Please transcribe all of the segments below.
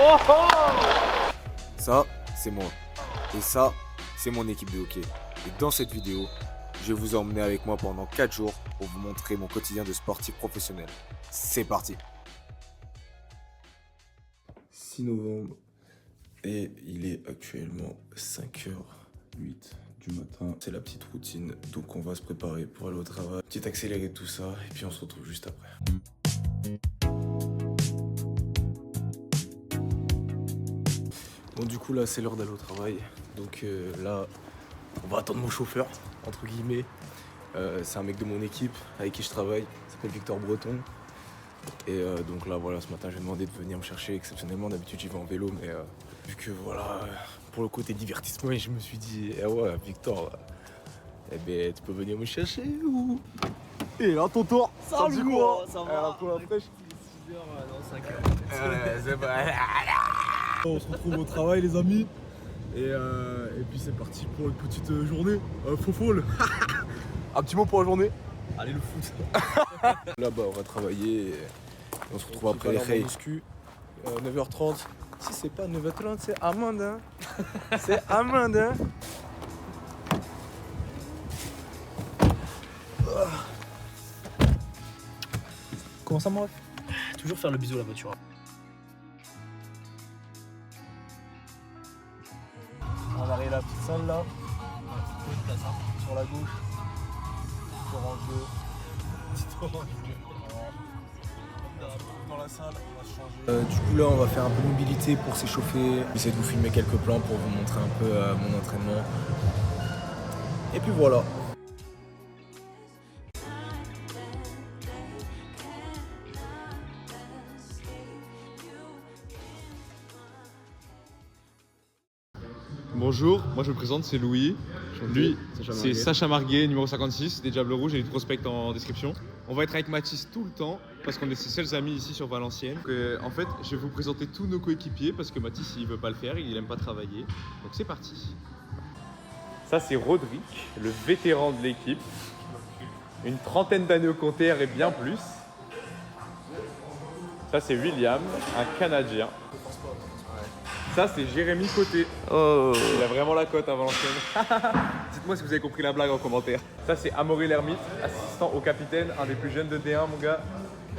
Oh oh! Ça, c'est moi. Et ça, c'est mon équipe de hockey. Et dans cette vidéo, je vais vous emmener avec moi pendant 4 jours pour vous montrer mon quotidien de sportif professionnel. C'est parti! 6 novembre et il est actuellement 5h08 du matin. C'est la petite routine, donc on va se préparer pour aller au travail. Petit accéléré de tout ça et puis on se retrouve juste après. Bon, du coup là c'est l'heure d'aller au travail, donc là on va attendre mon chauffeur, entre guillemets. C'est un mec de mon équipe avec qui je travaille, il s'appelle Victor Breton. Et donc là voilà, ce matin j'ai demandé de venir me chercher exceptionnellement. D'habitude j'y vais en vélo, mais vu que voilà, pour le côté divertissement, je me suis dit eh ouais Victor, eh ben tu peux venir me chercher ou... Et là ton tour. Salut quoi, ça va? Pour la fraîche. 6h, non 5h. C'est pas... On se retrouve au travail les amis et puis c'est parti pour une petite journée foufole. Un petit mot pour la journée. Allez le foot. Là-bas on va travailler et on se retrouve après les règles. 9h30. Si c'est pas 9h30, c'est amende hein. C'est amende hein. Comment ça mon ref? Toujours faire le bisou à la voiture. On arrive à la petite salle là. Sur la gauche. Petit orange 2. Petit orange 2. Dans la salle, on va se changer. Du coup là on va faire un peu de mobilité pour s'échauffer. J'essaie de vous filmer quelques plans pour vous montrer un peu mon entraînement. Et puis voilà. Bonjour, moi je me présente, c'est Louis. Lui, c'est Sacha Marguet, numéro 56, des Diables Rouges, et il prospect en description. On va être avec Mathis tout le temps, parce qu'on est ses seuls amis ici sur Valenciennes. Donc, en fait, je vais vous présenter tous nos coéquipiers, parce que Mathis il veut pas le faire, il aime pas travailler. Donc c'est parti. Ça c'est Rodrigue, le vétéran de l'équipe. Une trentaine d'années au compteur et bien plus. Ça c'est William, un Canadien. Ça c'est Jérémy Côté. Oh. Il a vraiment la cote à Valenciennes. Dites-moi si vous avez compris la blague en commentaire. Ça c'est Amaury Lermite, assistant au capitaine, un des plus jeunes de D1 mon gars.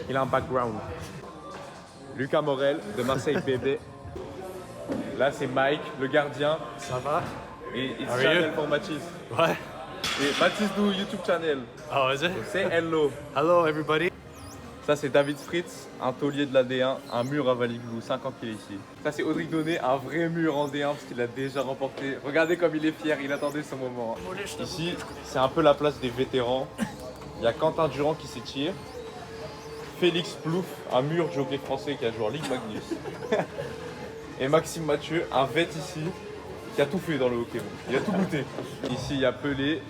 Il a un background. Lucas Morel de Marseille bébé. Là c'est Mike, le gardien. Ça va? Et channel pour Mathis. Ouais. Et Mathis do YouTube channel. Ah vas-y. C'est hello. Hello everybody. Ça c'est David Fritz, un taulier de la D1, un mur à Valiglou, 50 qu'il est ici. Ça c'est Audric Donné, un vrai mur en D1 parce qu'il a déjà remporté. Regardez comme il est fier, il attendait ce moment. Ici, c'est un peu la place des vétérans. Il y a Quentin Durand qui s'étire. Félix Plouf, un mur de hockey français qui a joué en Ligue Magnus. Et Maxime Mathieu, un vet ici, qui a tout fait dans le hockey. Il a tout goûté. Ici, il y a Pelé.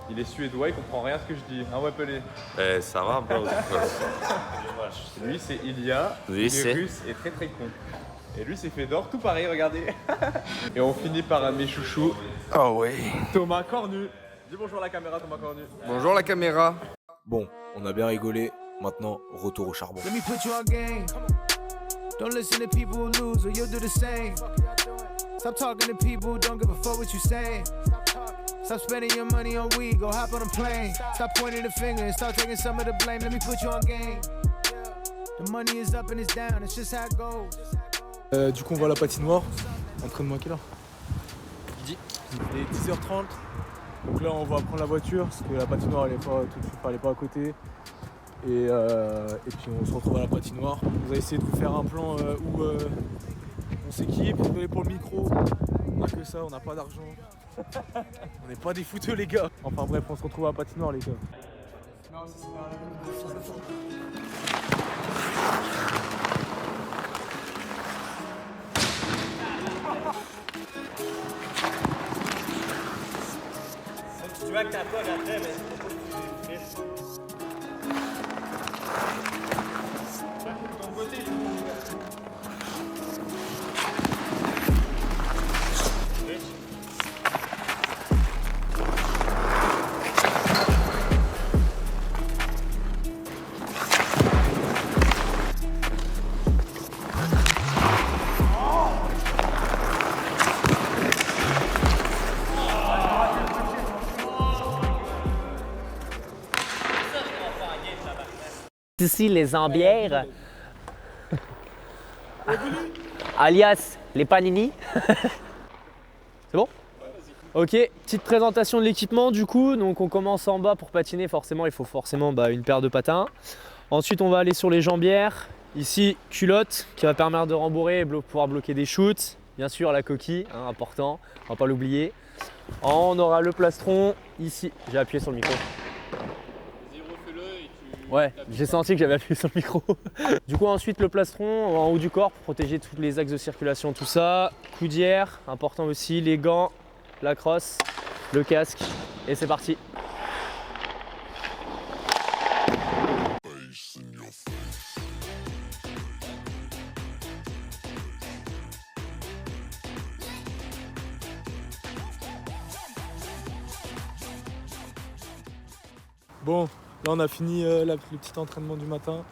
Il est suédois, il comprend rien à ce que je dis. Ah ouais, Pelé. Ça va, bro. Lui, c'est Ilia. Lui, il est russe et très très con. Et lui, c'est Fedor, tout pareil, regardez. Et on finit par un de mes chouchous. Oh ouais. Thomas Cornu. Dis bonjour à la caméra, Thomas Cornu. Bonjour la caméra. Bon, on a bien rigolé. Maintenant, retour au charbon. Let me put you on game. Don't listen to people who lose or you'll do the same. Stop talking to people who don't give a fuck what you saying. Stop spending your money on weed, go hop on a plane. Stop pointing the finger and start taking some of the blame. Let me put you on game. The money is up and it's down, it's just how it goes. Du coup on va à la patinoire. Entraînement à quelle heure? Midi. Il est 10h30. Donc là on va prendre la voiture parce que la patinoire elle est pas à côté. Et puis on se retrouve à la patinoire. On va essayer de vous faire un plan où on s'équipe. Désolé pour le micro. On a que ça, on n'a pas d'argent. On n'est pas des fouteux les gars. Enfin bref, on se retrouve à la patinoire les gars. Tu vois que t'as pas après, mais ton côté. ici les Zambières, alias les panini. C'est bon? Ok, petite présentation de l'équipement du coup. Donc on commence en bas pour patiner, forcément il faut une paire de patins. Ensuite on va aller sur les jambières. Ici, culotte qui va permettre de rembourrer et pouvoir bloquer des shoots. Bien sûr la coquille, hein, important, on va pas l'oublier. On aura le plastron ici. J'ai appuyé sur le micro. Ouais, j'ai senti que j'avais appuyé sur le micro. Du coup ensuite le plastron en haut du corps pour protéger tous les axes de circulation, tout ça. Coudière, important aussi, les gants, la crosse, le casque et c'est parti. Bon, là on a fini le petit entraînement du matin.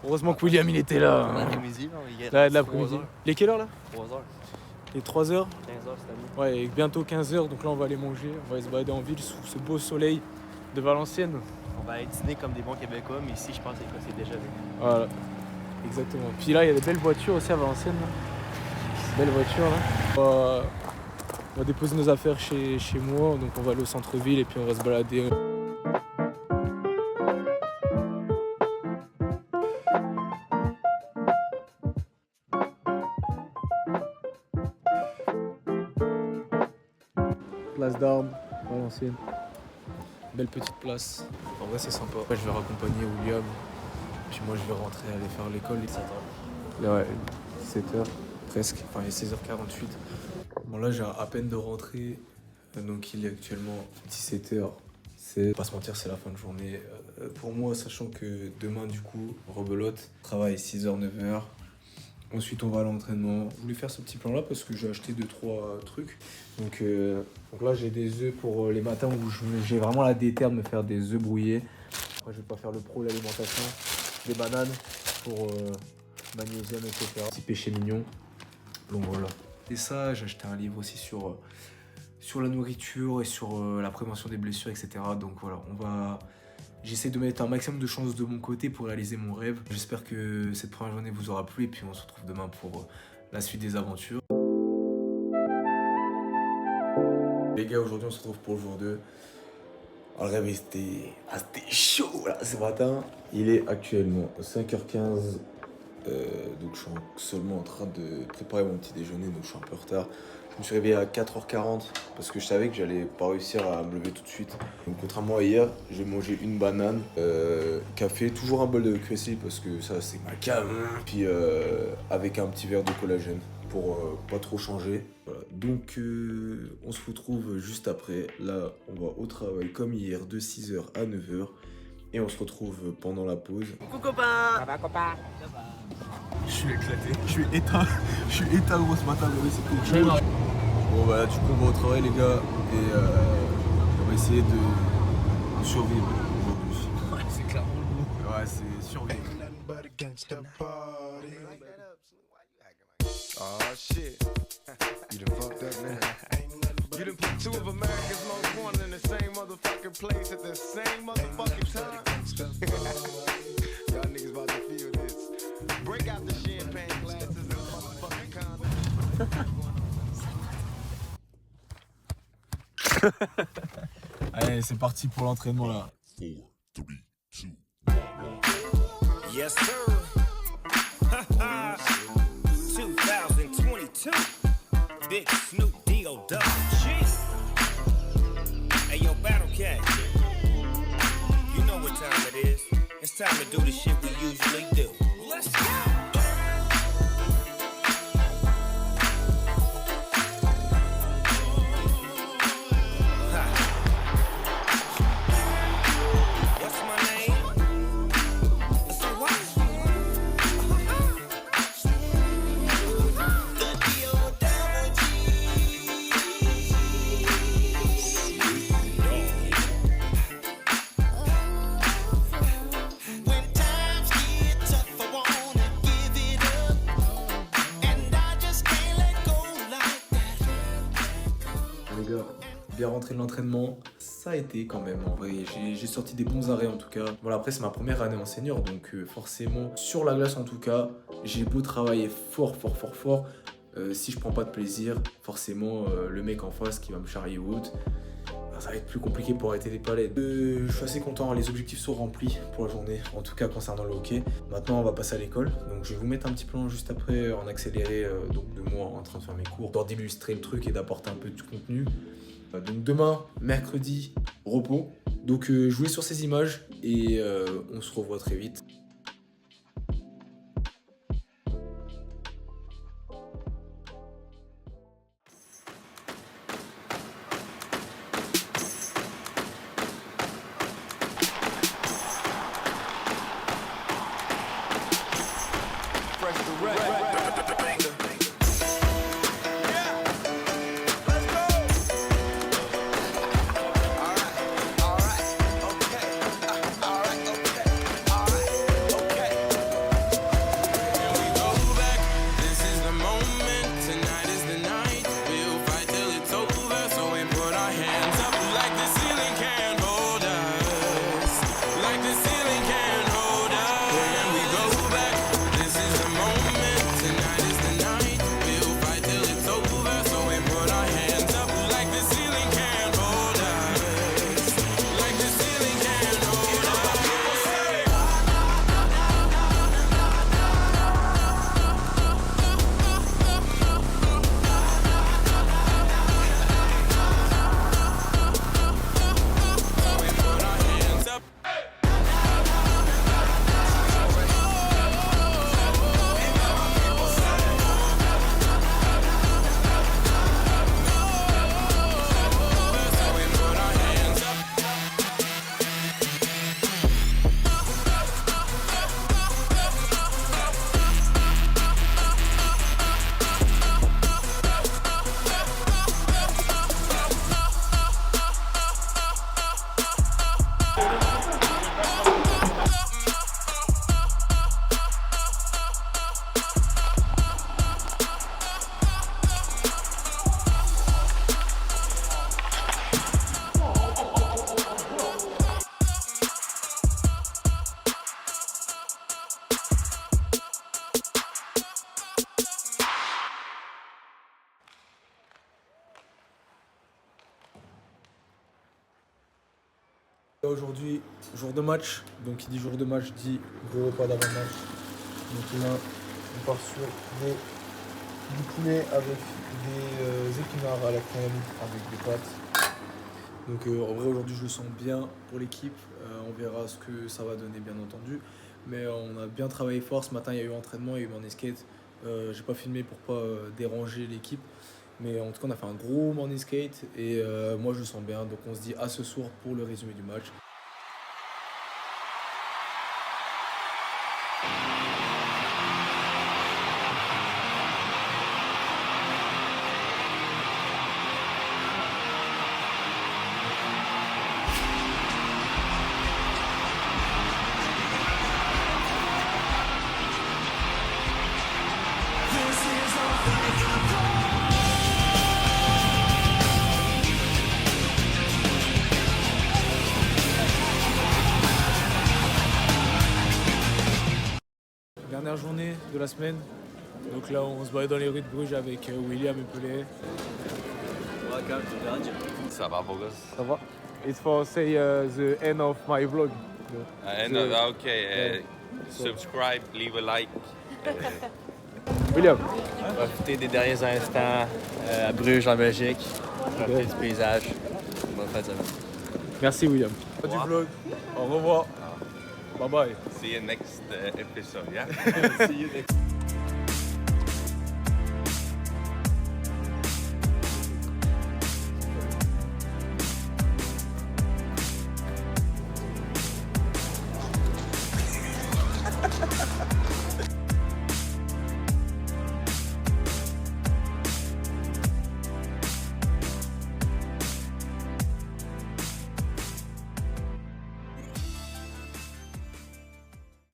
Heureusement que William il était là. Hein. L'après-midi, Là, de l'après-midi. Les quelle heure là? 3h. Les 3h? 15h, c'est à Ouais, et bientôt 15h, donc là on va aller manger. On va aller se balader en ville sous ce beau soleil de Valenciennes. On va aller dîner comme des bons Québécois, mais ici, je pense que c'est déjà vu. Voilà, exactement. Puis là il y a des belles voitures aussi à Valenciennes. Là. Belles voitures là. On va déposer nos affaires chez moi, donc on va aller au centre-ville et puis on va se balader. Place d'Armes, Valenciennes. Belle petite place. En vrai, c'est sympa. Je vais raccompagner William. Puis moi, je vais rentrer aller faire l'école. 17h. Ouais, 17h presque. Enfin, il est 16h48. Bon, là, j'ai à peine de rentrer. Donc, il est actuellement 17h. C'est, pas se mentir, c'est la fin de journée. Pour moi, sachant que demain, du coup, rebelote. Travail 6h, 9h. Ensuite, on va à l'entraînement. Je voulais faire ce petit plan-là parce que j'ai acheté 2-3 trucs. Donc là, j'ai des œufs pour les matins où j'ai vraiment la déter de me faire des œufs brouillés. Après, je vais pas faire le pro de l'alimentation. Des bananes pour magnésium, etc. Petit péché mignon. Donc voilà. Et ça, j'ai acheté un livre aussi sur la nourriture et sur la prévention des blessures, etc. Donc voilà, j'essaie de mettre un maximum de chances de mon côté pour réaliser mon rêve. J'espère que cette première journée vous aura plu et puis on se retrouve demain pour la suite des aventures. Les gars, aujourd'hui on se retrouve pour le jour 2. Alors, le réveil c'était chaud là ce matin. Il est actuellement 5h15. Donc je suis seulement en train de préparer mon petit déjeuner, donc je suis un peu en retard. Je me suis réveillé à 4h40 parce que je savais que j'allais pas réussir à me lever tout de suite. Donc contrairement à hier, j'ai mangé une banane, café, toujours un bol de QSI parce que ça c'est ma cam. Puis avec un petit verre de collagène pour pas trop changer. Voilà. Donc on se retrouve juste après. Là on va au travail comme hier de 6h à 9h. Et on se retrouve pendant la pause. Coucou copain! Ça va copain? Je suis éclaté, je suis éteint gros ce matin, c'est cool. Bon bah du coup on va au travail les gars et on va essayer de survivre aujourd'hui. Ouais, c'est clairement le mot. Ouais, c'est survivre. Oh shit. You done fucked up now. You done put two of America's most wanted in the same motherfucking place at the same motherfucking time. Y'all niggas about to feel this. Break out the champagne glasses and motherfucking condoms. Allez, c'est parti pour l'entraînement là. 4, 3, 2. Yes, sir. 2022. Big Snoop D-O-double-G. Hey, yo, Battle Cat. You know what time it is. It's time to do the shit we usually do. Let's go. Bien rentré de l'entraînement, ça a été quand même en vrai, j'ai sorti des bons arrêts en tout cas. Voilà, après c'est ma première année en senior, donc forcément sur la glace en tout cas, j'ai beau travailler fort, si je prends pas de plaisir, forcément le mec en face qui va me charrier ou autre, ça va être plus compliqué pour arrêter les palais. Je suis assez content, les objectifs sont remplis pour la journée, en tout cas concernant le hockey. Maintenant on va passer à l'école, donc je vais vous mettre un petit plan juste après en accéléré, donc de moi en train de faire mes cours, histoire d'illustrer le truc et d'apporter un peu de contenu. Donc demain, mercredi, repos. Donc jouez sur ces images et on se revoit très vite. Aujourd'hui, jour de match, donc qui dit jour de match dit gros repas d'avant-match. Donc là, on part sur du poulet avec des épinards à la crème, avec des pâtes. Donc en vrai aujourd'hui je le sens bien pour l'équipe, on verra ce que ça va donner bien entendu. Mais on a bien travaillé fort, ce matin il y a eu entraînement, il y a eu morning skate. J'ai pas filmé pour pas déranger l'équipe. Mais en tout cas, on a fait un gros morning skate et moi je le sens bien. Donc on se dit à ce soir pour le résumé du match. Dernière journée de la semaine. Donc là, on se balade dans les rues de Bruges avec William et Pelé. Ça va, beau gosse? Ça va? It's for say the end of my vlog. Okay. Subscribe, leave a like. William. Profiter des derniers instants à Bruges en Belgique. Profiter du paysage. Bonne fin de semaine. Merci William. Du vlog. Au revoir. Bye bye. See you next episode, yeah? See you next. Ha ha ha ha!